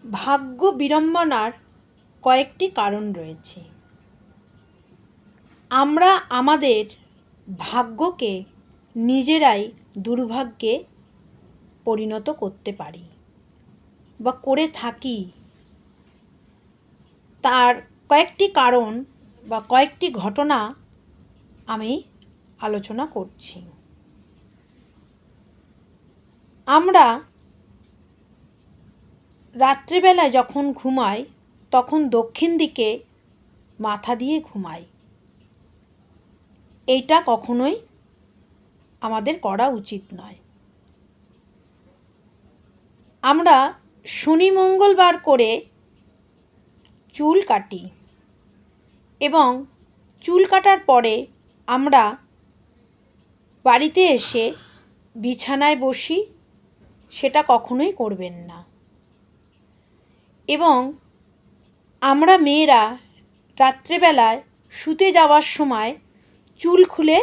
ভাগ্য বিড়ম্বনার কয়েকটি কারণ রয়েছে। আমরা আমাদের ভাগ্যকে নিজেরাই দুর্ভাগ্যে পরিণত করতে পারি বা করে থাকি। তার কয়েকটি কারণ বা কয়েকটি ঘটনা আমি আলোচনা করছি। আমরা রাত্রিবেলায় যখন ঘুমাই তখন দক্ষিণ দিকে মাথা দিয়ে ঘুমাই। এইটা কখনোই আমাদের করা উচিত নয়। আমরা শনি মঙ্গলবার করে চুল কাটি এবং চুল কাটার পরে আমরা বাড়িতে এসে বিছানায় বসি, সেটা কখনোই করবেন না। এবং আমরা মেয়েরা রাত্রেবেলায় শুতে যাওয়ার সময় চুল খুলে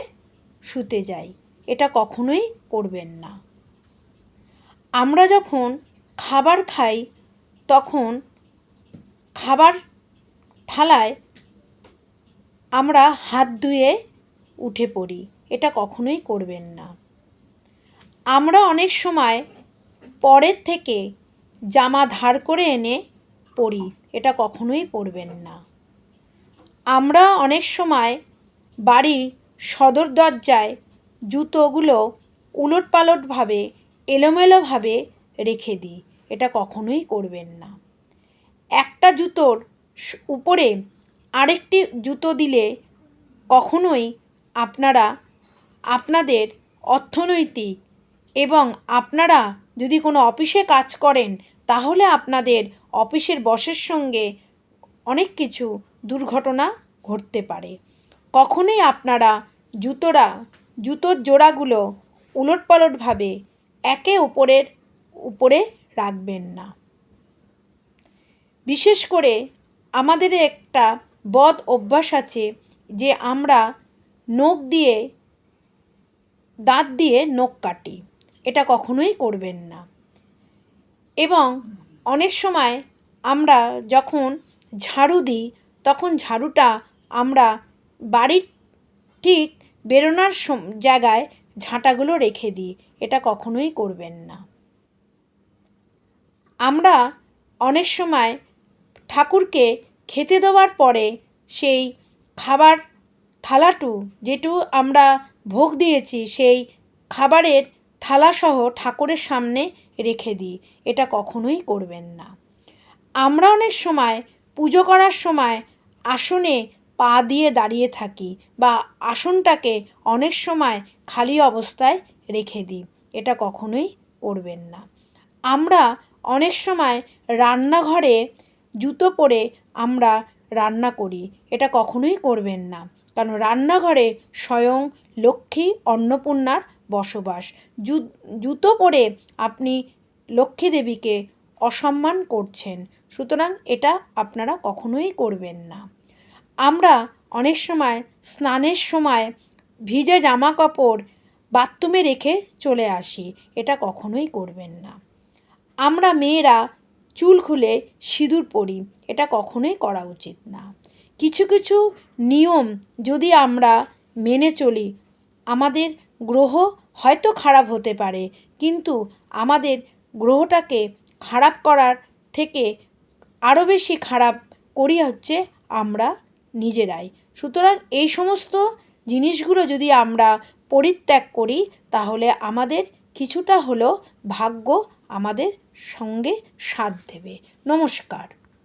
শুতে যাই, এটা কখনোই করবেন না। আমরা যখন খাবার খাই তখন খাবার থালায় আমরা হাত ধুয়ে উঠে পড়ি, এটা কখনোই করবেন না। আমরা অনেক সময় পরের থেকে জামা ধার করে এনে পরি, এটা কখনোই পরবেন না। আমরা অনেক সময় বাড়ির সদর দরজায় জুতোগুলো উলটপালটভাবে এলোমেলোভাবে রেখে দিই, এটা কখনোই করবেন না। একটা জুতোর উপরে আরেকটি জুতো দিলে কখনোই আপনারা আপনাদের অর্থনৈতিক এবং আপনারা যদি কোনো অফিসে কাজ করেন তাহলে আপনাদের অফিসের বসের সঙ্গে অনেক কিছু দুর্ঘটনা ঘটতে পারে। কখনোই আপনারা জুতোর জোড়াগুলো উলটপালটভাবে একে অপরের উপরে রাখবেন না। বিশেষ করে আমাদের একটা বদ অভ্যাস আছে যে আমরা দাঁত দিয়ে নখ কাটি, এটা কখনোই করবেন না। এবং অনেক সময় আমরা যখন ঝাড়ু দিই তখন ঝাড়ুটা আমরা বাড়ির ঠিক বেরোনোর জায়গায় ঝাঁটাগুলো রেখে দিই, এটা কখনোই করবেন না। আমরা অনেক সময় ঠাকুরকে খেতে দেওয়ার পরে সেই খাবার থালাটু যেটু আমরা ভোগ দিয়েছি সেই খাবারের থালাসহ ঠাকুরের সামনে রেখে দিই, এটা কখনোই করবেন না। আমরা অনেক সময় পুজো করার সময় আসনে পা দিয়ে দাঁড়িয়ে থাকি বা আসনটাকে অনেক সময় খালি অবস্থায় রেখে দিই, এটা কখনোই করবেন না। আমরা অনেক সময় রান্নাঘরে জুতো পরে আমরা রান্না করি, এটা কখনোই করবেন না। কারণ রান্নাঘরে স্বয়ং লক্ষ্মী অন্নপূর্ণার বসবাস। জুতো পরে আপনি লক্ষ্মী দেবীকে অসম্মান করছেন, সুতরাং এটা আপনারা কখনোই করবেন না। আমরা অনেক সময় স্নানের সময় ভিজে জামা কাপড় বাথরুমে রেখে চলে আসি, এটা কখনোই করবেন না। আমরা মেয়েরা চুল খুলে সিঁদুর পরি, এটা কখনোই করা উচিত না। কিছু কিছু নিয়ম যদি আমরা মেনে চলি, আমাদের গ্রহ হয়তো খারাপ হতে পারে, কিন্তু আমাদের গ্রহটাকে খারাপ করার থেকে আরও বেশি খারাপ করি হচ্ছে আমরা নিজেরাই। সুতরাং এই সমস্ত জিনিসগুলো যদি আমরা পরিত্যাগ করি তাহলে আমাদের কিছুটা হলেও ভাগ্য আমাদের সঙ্গে সাথ দেবে। নমস্কার।